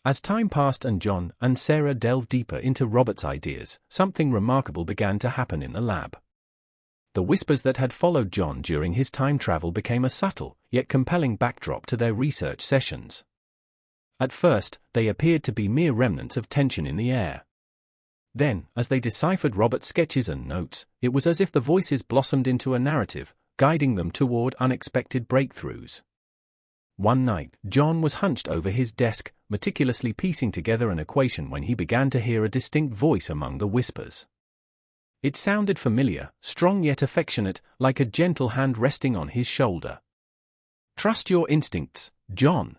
As time passed and John and Sarah delved deeper into Robert's ideas, something remarkable began to happen in the lab. The whispers that had followed John during his time travel became a subtle, yet compelling backdrop to their research sessions. At first, they appeared to be mere remnants of tension in the air. Then, as they deciphered Robert's sketches and notes, it was as if the voices blossomed into a narrative, guiding them toward unexpected breakthroughs. One night, John was hunched over his desk, meticulously piecing together an equation when he began to hear a distinct voice among the whispers. It sounded familiar, strong yet affectionate, like a gentle hand resting on his shoulder. "Trust your instincts, John.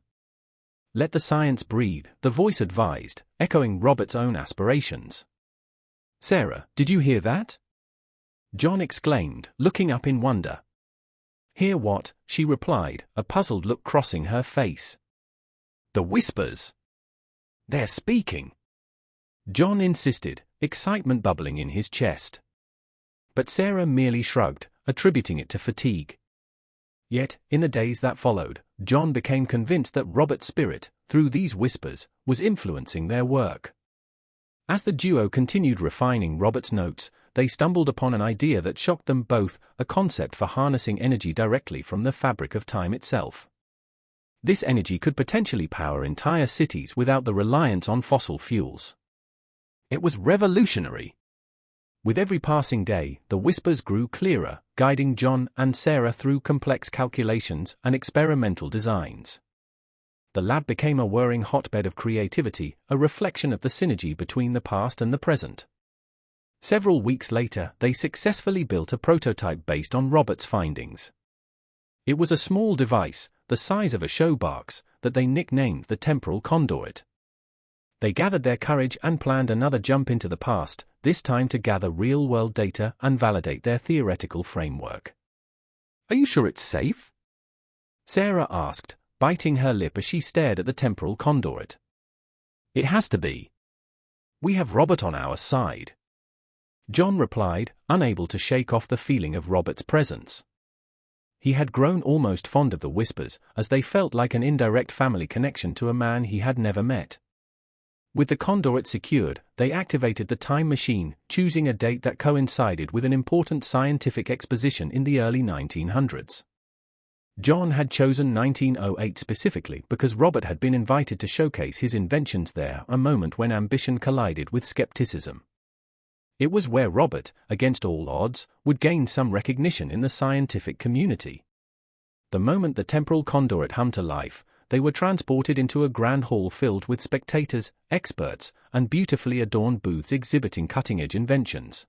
Let the science breathe," the voice advised, echoing Robert's own aspirations. "Sarah, did you hear that?" John exclaimed, looking up in wonder. "Hear what?" she replied, a puzzled look crossing her face. "The whispers. They're speaking," John insisted, excitement bubbling in his chest. But Sarah merely shrugged, attributing it to fatigue. Yet, in the days that followed, John became convinced that Robert's spirit, through these whispers, was influencing their work. As the duo continued refining Robert's notes, they stumbled upon an idea that shocked them both, a concept for harnessing energy directly from the fabric of time itself. This energy could potentially power entire cities without the reliance on fossil fuels. It was revolutionary. With every passing day, the whispers grew clearer, guiding John and Sarah through complex calculations and experimental designs. The lab became a whirring hotbed of creativity, a reflection of the synergy between the past and the present. Several weeks later, they successfully built a prototype based on Robert's findings. It was a small device, the size of a showbox, that they nicknamed the temporal conduit. They gathered their courage and planned another jump into the past, this time to gather real-world data and validate their theoretical framework. "Are you sure it's safe?" Sarah asked, biting her lip as she stared at the temporal conduit. "It has to be. We have Robert on our side," John replied, unable to shake off the feeling of Robert's presence. He had grown almost fond of the whispers, as they felt like an indirect family connection to a man he had never met. With the conduit secured, they activated the time machine, choosing a date that coincided with an important scientific exposition in the early 1900s. John had chosen 1908 specifically because Robert had been invited to showcase his inventions there, a moment when ambition collided with skepticism. It was where Robert, against all odds, would gain some recognition in the scientific community. The moment the temporal conduit hummed to life, they were transported into a grand hall filled with spectators, experts, and beautifully adorned booths exhibiting cutting-edge inventions.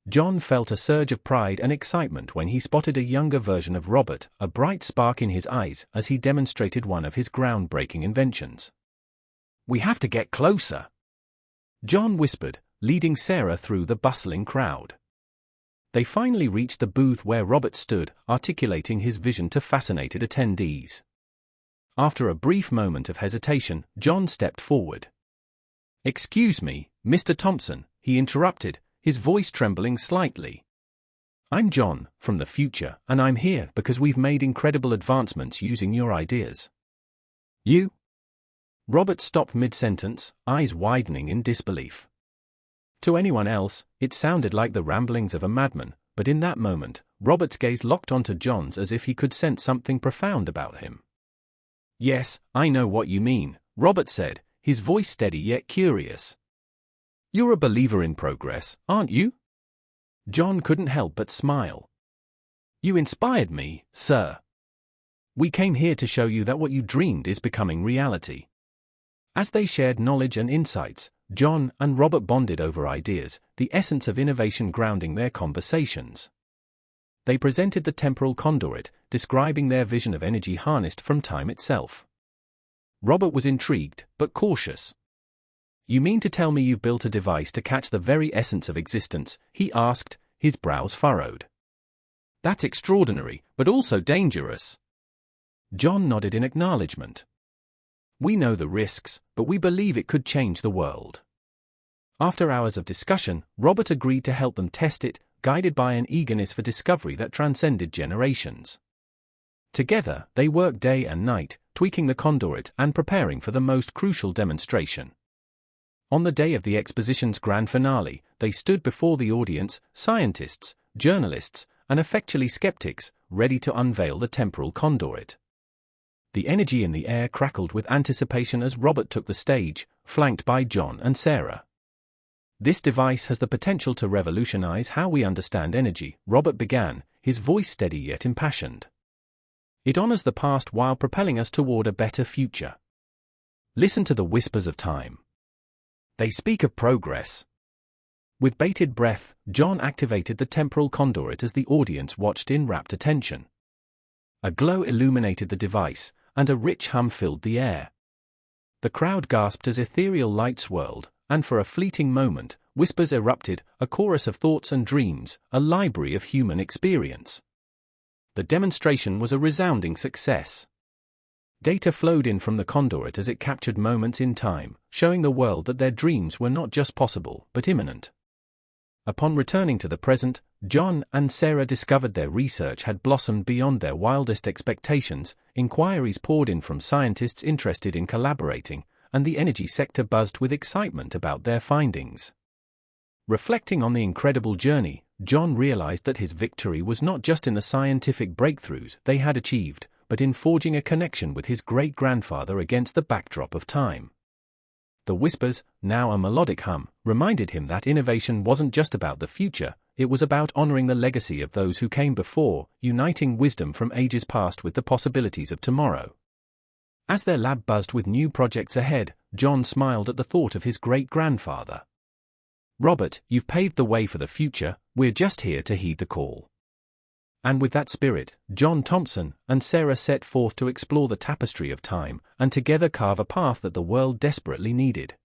John felt a surge of pride and excitement when he spotted a younger version of Robert, a bright spark in his eyes as he demonstrated one of his groundbreaking inventions. "We have to get closer," John whispered, leading Sarah through the bustling crowd. They finally reached the booth where Robert stood, articulating his vision to fascinated attendees. After a brief moment of hesitation, John stepped forward. "Excuse me, Mr. Thompson," he interrupted, his voice trembling slightly. "I'm John, from the future, and I'm here because we've made incredible advancements using your ideas." "You?" Robert stopped mid-sentence, eyes widening in disbelief. To anyone else, it sounded like the ramblings of a madman, but in that moment, Robert's gaze locked onto John's as if he could sense something profound about him. "Yes, I know what you mean," Robert said, his voice steady yet curious. "You're a believer in progress, aren't you?" John couldn't help but smile. "You inspired me, sir. We came here to show you that what you dreamed is becoming reality." As they shared knowledge and insights, John and Robert bonded over ideas, the essence of innovation grounding their conversations. They presented the temporal conduit, describing their vision of energy harnessed from time itself. Robert was intrigued, but cautious. "You mean to tell me you've built a device to catch the very essence of existence?" he asked, his brows furrowed. "That's extraordinary, but also dangerous." John nodded in acknowledgement. "We know the risks, but we believe it could change the world." After hours of discussion, Robert agreed to help them test it, guided by an eagerness for discovery that transcended generations. Together, they worked day and night, tweaking the conduit and preparing for the most crucial demonstration. On the day of the exposition's grand finale, they stood before the audience, scientists, journalists, and effectually skeptics, ready to unveil the temporal conduit. The energy in the air crackled with anticipation as Robert took the stage, flanked by John and Sarah. "This device has the potential to revolutionize how we understand energy," Robert began, his voice steady yet impassioned. "It honors the past while propelling us toward a better future. Listen to the whispers of time. They speak of progress." With bated breath, John activated the temporal conduit as the audience watched in rapt attention. A glow illuminated the device, and a rich hum filled the air. The crowd gasped as ethereal light swirled, and for a fleeting moment, whispers erupted, a chorus of thoughts and dreams, a library of human experience. The demonstration was a resounding success. Data flowed in from the conduit as it captured moments in time, showing the world that their dreams were not just possible, but imminent. Upon returning to the present, John and Sarah discovered their research had blossomed beyond their wildest expectations. Inquiries poured in from scientists interested in collaborating, and the energy sector buzzed with excitement about their findings. Reflecting on the incredible journey, John realized that his victory was not just in the scientific breakthroughs they had achieved, but in forging a connection with his great-grandfather against the backdrop of time. The whispers, now a melodic hum, reminded him that innovation wasn't just about the future, it was about honoring the legacy of those who came before, uniting wisdom from ages past with the possibilities of tomorrow. As their lab buzzed with new projects ahead, John smiled at the thought of his great-grandfather. "Robert, you've paved the way for the future, we're just here to heed the call." And with that spirit, John Thompson and Sarah set forth to explore the tapestry of time, and together carve a path that the world desperately needed.